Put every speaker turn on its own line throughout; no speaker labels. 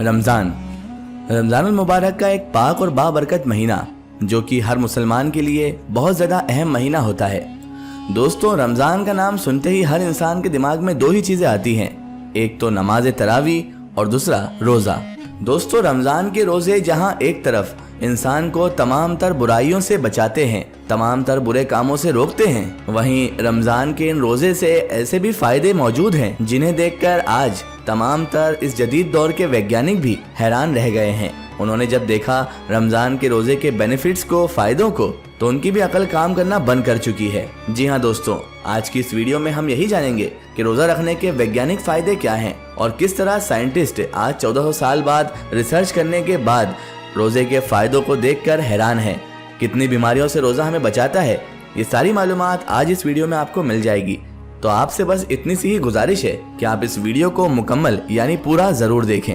रमज़ान रमज़ानुल मुबारक का एक पाक और बाबरकत महीना जो कि हर मुसलमान के लिए बहुत ज़्यादा अहम महीना होता है। दोस्तों, रमज़ान का नाम सुनते ही हर इंसान के दिमाग में दो ही चीज़ें आती हैं, एक तो नमाज तरावी और दूसरा रोज़ा। दोस्तों, रमज़ान के रोज़े जहां एक तरफ इंसान को तमाम तर बुराइयों से बचाते हैं, तमाम तर बुरे कामों से रोकते हैं, वहीं रमज़ान के इन रोज़े से ऐसे भी फ़ायदे मौजूद हैं जिन्हें देखकर आज तमाम तर इस जदीद दौर के वैज्ञानिक भी हैरान रह गए हैं। उन्होंने जब देखा रमज़ान के रोज़े के बेनिफिट्स को, फ़ायदों को, तो उनकी भी अकल काम करना बंद कर चुकी है। जी हाँ दोस्तों, आज की इस वीडियो में हम यही जानेंगे कि रोज़ा रखने के वैज्ञानिक फ़ायदे क्या हैं और किस तरह साइंटिस्ट आज 1400 साल बाद रिसर्च करने के बाद रोज़े के फ़ायदों को देखकर हैरान हैं। कितनी बीमारियों से रोज़ा हमें बचाता है, ये सारी मालूमात आज इस वीडियो में आपको मिल जाएगी। तो आपसे बस इतनी सी ही गुजारिश है कि आप इस वीडियो को मुकम्मल यानी पूरा ज़रूर देखें।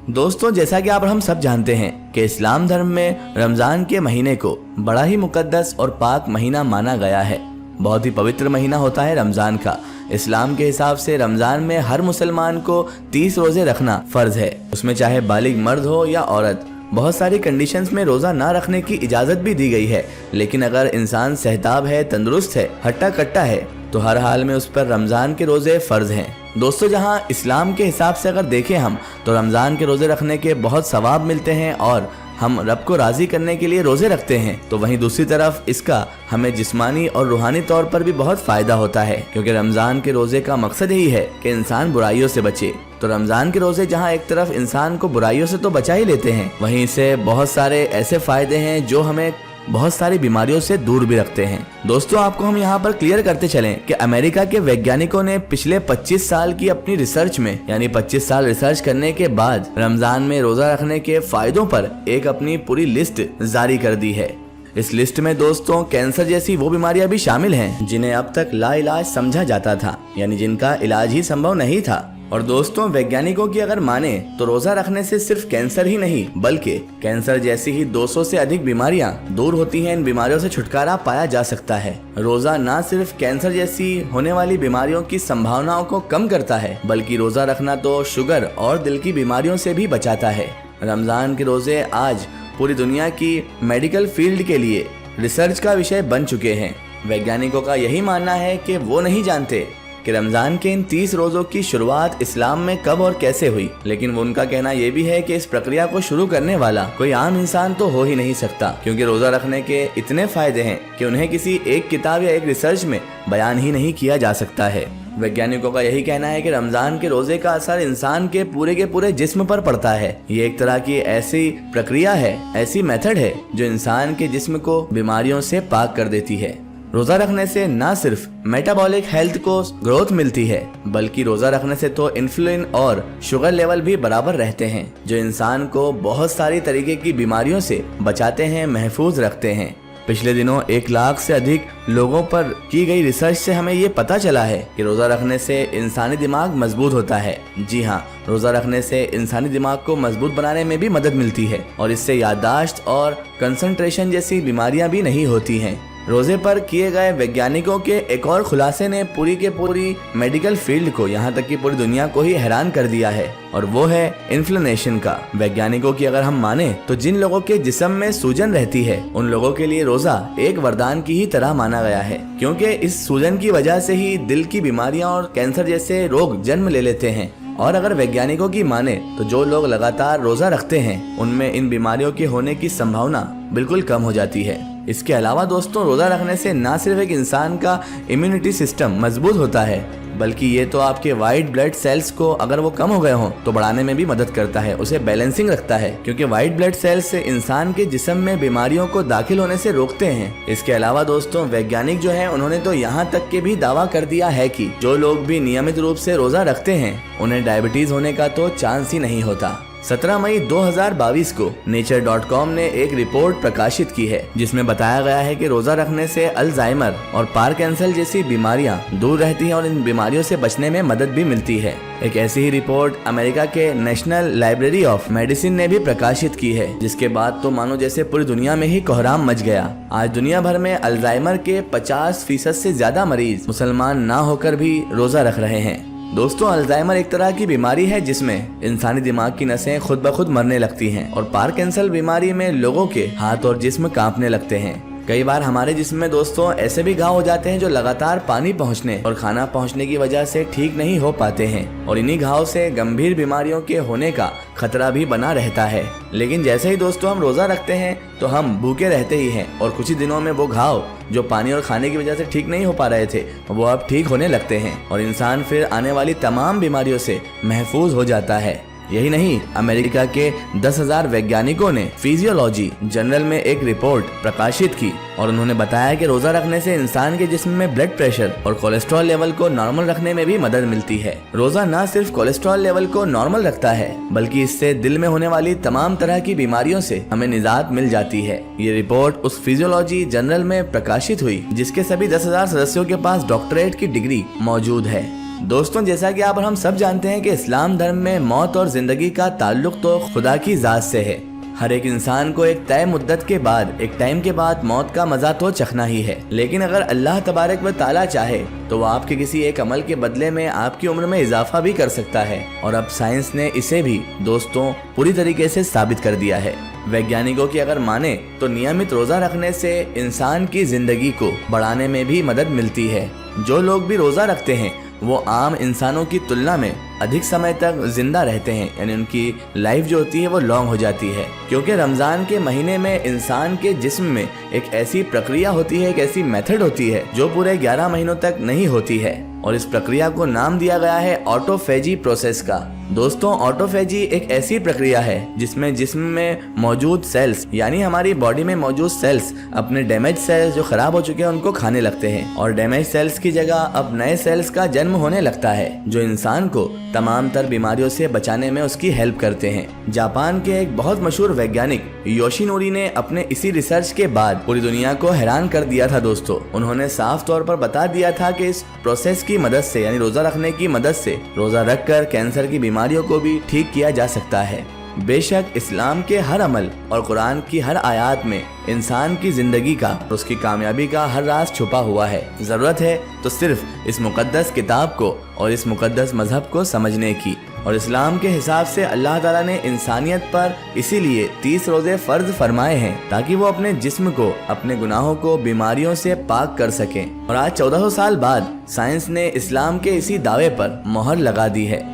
दोस्तों, जैसा कि आप हम सब जानते हैं कि इस्लाम धर्म में रमज़ान के महीने को बड़ा ही मुकद्दस और पाक महीना माना गया है। बहुत ही पवित्र महीना होता है रमज़ान का। इस्लाम के हिसाब से रमज़ान में हर मुसलमान को 30 रोज़े रखना फ़र्ज है, उसमें चाहे बालिग मर्द हो या औरत। बहुत सारी कंडीशंस में रोज़ा ना रखने की इजाज़त भी दी गई है, लेकिन अगर इंसान सेहताब है, तंदुरुस्त है, हट्टा कट्टा है, तो हर हाल में उस पर रमज़ान के रोज़े फ़र्ज हैं। दोस्तों, जहां इस्लाम के हिसाब से अगर देखें हम तो रमज़ान के रोज़े रखने के बहुत सवाब मिलते हैं और हम रब को राज़ी करने के लिए रोज़े रखते हैं, तो वहीं दूसरी तरफ इसका हमें जिस्मानी और रूहानी तौर पर भी बहुत फ़ायदा होता है, क्योंकि रमज़ान के रोज़े का मकसद यही है कि इंसान बुराइयों से बचे। तो रमज़ान के रोज़े जहां एक तरफ इंसान को बुराइयों से तो बचा ही लेते हैं, वहीं से बहुत सारे ऐसे फ़ायदे हैं जो हमें बहुत सारी बीमारियों से दूर भी रखते हैं। दोस्तों, आपको हम यहाँ पर क्लियर करते चलें कि अमेरिका के वैज्ञानिकों ने पिछले 25 साल की अपनी रिसर्च में यानी 25 साल रिसर्च करने के बाद रमज़ान में रोज़ा रखने के फायदों पर एक अपनी पूरी लिस्ट जारी कर दी है। इस लिस्ट में दोस्तों कैंसर जैसी वो बीमारियां भी शामिल हैं जिन्हें अब तक लाइलाज समझा जाता था, यानी जिनका इलाज ही संभव नहीं था। और दोस्तों, वैज्ञानिकों की अगर माने तो रोज़ा रखने से सिर्फ कैंसर ही नहीं बल्कि कैंसर जैसी ही 200 से अधिक बीमारियां दूर होती हैं। इन बीमारियों से छुटकारा पाया जा सकता है। रोज़ा न सिर्फ कैंसर जैसी होने वाली बीमारियों की संभावनाओं को कम करता है, बल्कि रोज़ा रखना तो शुगर और दिल की बीमारियों से भी बचाता है। रमज़ान के रोज़े आज पूरी दुनिया की मेडिकल फील्ड के लिए रिसर्च का विषय बन चुके हैं। वैज्ञानिकों का यही मानना है कि वो नहीं जानते कि रमज़ान के इन 30 रोज़ों की शुरुआत इस्लाम में कब और कैसे हुई, लेकिन वो उनका कहना ये भी है कि इस प्रक्रिया को शुरू करने वाला कोई आम इंसान तो हो ही नहीं सकता, क्योंकि रोज़ा रखने के इतने फ़ायदे हैं कि उन्हें किसी एक किताब या एक रिसर्च में बयान ही नहीं किया जा सकता है। वैज्ञानिकों का यही कहना है कि रमज़ान के रोज़े का असर इंसान के पूरे जिस्म पर पड़ता है। ये एक तरह की ऐसी प्रक्रिया है, ऐसी मेथड है जो इंसान के जिस्म को बीमारियों से पाक कर देती है। रोज़ा रखने से न सिर्फ मेटाबॉलिक हेल्थ को ग्रोथ मिलती है, बल्कि रोज़ा रखने से तो इंसुलिन और शुगर लेवल भी बराबर रहते हैं, जो इंसान को बहुत सारी तरीके की बीमारियों से बचाते हैं, महफूज रखते हैं। पिछले दिनों 1 लाख से अधिक लोगों पर की गई रिसर्च से हमें ये पता चला है कि रोज़ा रखने से इंसानी दिमाग मजबूत होता है। जी हाँ, रोज़ा रखने से इंसानी दिमाग को मजबूत बनाने में भी मदद मिलती है और इससे याददाश्त और कंसंट्रेशन जैसी बीमारियां भी नहीं होती हैं। रोज़े पर किए गए वैज्ञानिकों के एक और खुलासे ने पूरी के पूरी मेडिकल फील्ड को, यहाँ तक कि पूरी दुनिया को ही हैरान कर दिया है, और वो है इन्फ्लेमेशन का। वैज्ञानिकों की अगर हम माने तो जिन लोगों के जिस्म में सूजन रहती है उन लोगों के लिए रोज़ा एक वरदान की ही तरह माना गया है, क्योंकि इस सूजन की वजह से ही दिल की बीमारियां और कैंसर जैसे रोग जन्म ले लेते हैं। और अगर वैज्ञानिकों की माने तो जो लोग लगातार रोज़ा रखते हैं उनमें इन बीमारियों के होने की संभावना बिल्कुल कम हो जाती है। इसके अलावा दोस्तों, रोज़ा रखने से न सिर्फ एक इंसान का इम्यूनिटी सिस्टम मजबूत होता है, बल्कि ये तो आपके वाइट ब्लड सेल्स को अगर वो कम हो गए हों तो बढ़ाने में भी मदद करता है, उसे बैलेंसिंग रखता है, क्योंकि वाइट ब्लड सेल्स से इंसान के जिस्म में बीमारियों को दाखिल होने से रोकते हैं। इसके अलावा दोस्तों, वैज्ञानिक जो हैं उन्होंने तो यहाँ तक के भी दावा कर दिया है कि जो लोग भी नियमित रूप से रोज़ा रखते हैं उन्हें डायबिटीज होने का तो चांस ही नहीं होता। 17 मई 2022 को nature.com ने एक रिपोर्ट प्रकाशित की है जिसमें बताया गया है कि रोज़ा रखने से अल्जाइमर और पार्किंसन जैसी बीमारियां दूर रहती हैं और इन बीमारियों से बचने में मदद भी मिलती है। एक ऐसी ही रिपोर्ट अमेरिका के नेशनल लाइब्रेरी ऑफ मेडिसिन ने भी प्रकाशित की है, जिसके बाद तो मानो जैसे पूरी दुनिया में ही कोहराम मच गया। आज दुनिया भर में अल्जाइमर के 50% से ज्यादा मरीज मुसलमान ना होकर भी रोज़ा रख रहे हैं। दोस्तों, अल्जाइमर एक तरह की बीमारी है जिसमें इंसानी दिमाग की नसें खुद ब खुद मरने लगती हैं और पार्किंसन बीमारी में लोगों के हाथ और जिस्म कांपने लगते हैं। कई बार हमारे जिस्म में दोस्तों ऐसे भी घाव हो जाते हैं जो लगातार पानी पहुंचने और खाना पहुंचने की वजह से ठीक नहीं हो पाते हैं और इन्हीं घाव से गंभीर बीमारियों के होने का खतरा भी बना रहता है। लेकिन जैसे ही दोस्तों हम रोजा रखते हैं तो हम भूखे रहते ही हैं और कुछ ही दिनों में वो घाव जो पानी और खाने की वजह से ठीक नहीं हो पा रहे थे वो अब ठीक होने लगते हैं और इंसान फिर आने वाली तमाम बीमारियों से महफूज हो जाता है। यही नहीं, अमेरिका के 10,000 वैज्ञानिकों ने फिजियोलॉजी जर्नल में एक रिपोर्ट प्रकाशित की और उन्होंने बताया कि रोजा रखने से इंसान के जिस्म में ब्लड प्रेशर और कोलेस्ट्रॉल लेवल को नॉर्मल रखने में भी मदद मिलती है। रोजा न सिर्फ कोलेस्ट्रॉल लेवल को नॉर्मल रखता है बल्कि इससे दिल में होने वाली तमाम तरह की बीमारियों से हमें निजात मिल जाती है। ये रिपोर्ट उस फिजियोलॉजी जर्नल में प्रकाशित हुई जिसके सभी 10,000 सदस्यों के पास डॉक्टरेट की डिग्री मौजूद है। दोस्तों, जैसा कि आप और हम सब जानते हैं कि इस्लाम धर्म में मौत और जिंदगी का ताल्लुक तो खुदा की जात से है। हर एक इंसान को एक तय मुद्दत के बाद, एक टाइम के बाद मौत का मजा तो चखना ही है। लेकिन अगर अल्लाह तबारक व ताला चाहे तो वो आपके किसी एक अमल के बदले में आपकी उम्र में इजाफा भी कर सकता है और अब साइंस ने इसे भी दोस्तों पूरी तरीके से साबित कर दिया है। वैज्ञानिकों की अगर माने तो नियमित रोजा रखने से इंसान की जिंदगी को बढ़ाने में भी मदद मिलती है। जो लोग भी रोजा रखते हैं वो आम इंसानों की तुलना में अधिक समय तक जिंदा रहते हैं, यानी उनकी लाइफ जो होती है वो लॉन्ग हो जाती है, क्योंकि रमजान के महीने में इंसान के जिस्म में एक ऐसी प्रक्रिया होती है, एक ऐसी मेथड होती है जो पूरे 11 महीनों तक नहीं होती है और इस प्रक्रिया को नाम दिया गया है ऑटोफेजी प्रोसेस का। दोस्तों, ऑटोफेजी एक ऐसी प्रक्रिया है जिसमें जिस्म में मौजूद सेल्स, यानी हमारी बॉडी में मौजूद सेल्स अपने डैमेज सेल्स जो खराब हो चुके हैं उनको खाने लगते हैं और डैमेज सेल्स की जगह अब नए सेल्स का जन्म होने लगता है जो इंसान को तमाम तर बीमारियों से बचाने में उसकी हेल्प करते हैं। जापान के एक बहुत मशहूर वैज्ञानिक योशिनोरी ने अपने इसी रिसर्च के बाद पूरी दुनिया को हैरान कर दिया था। दोस्तों, उन्होंने साफ तौर पर बता दिया था कि इस प्रोसेस की मदद से, यानी रोजा रखने की मदद से, रोजा रखकर कैंसर की बीमारियों को भी ठीक किया जा सकता है। बेशक इस्लाम के हर अमल और कुरान की हर आयत में इंसान की जिंदगी का और उसकी कामयाबी का हर राज छुपा हुआ है। जरूरत है तो सिर्फ इस मुकद्दस किताब को और इस मुकद्दस मजहब को समझने की। और इस्लाम के हिसाब से अल्लाह ताला ने इंसानियत पर इसीलिए 30 रोजे फर्ज फरमाए हैं ताकि वो अपने जिस्म को, अपने गुनाहों को, बीमारियों से पाक कर सकें। और आज 1400 साल बाद साइंस ने इस्लाम के इसी दावे पर मोहर लगा दी है।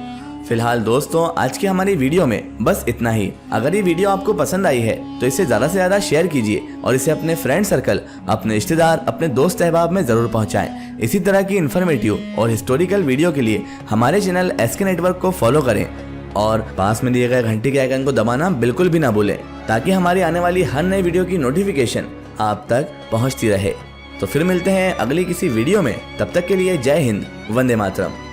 फिलहाल दोस्तों, आज की हमारी वीडियो में बस इतना ही। अगर ये वीडियो आपको पसंद आई है तो इसे ज़्यादा से ज़्यादा शेयर कीजिए और इसे अपने फ्रेंड सर्कल, अपने रिश्तेदार, अपने दोस्त अहबाब में ज़रूर पहुंचाएं। इसी तरह की इन्फॉर्मेटिव और हिस्टोरिकल वीडियो के लिए हमारे चैनल SK नेटवर्क को फॉलो करें और पास में दिए गए घंटी के आइकन को दबाना बिल्कुल भी ना भूलें ताकि हमारी आने वाली हर नई वीडियो की नोटिफिकेशन आप तक पहुँचती रहे। तो फिर मिलते हैं अगली किसी वीडियो में। तब तक के लिए जय हिंद, वंदे मातरम।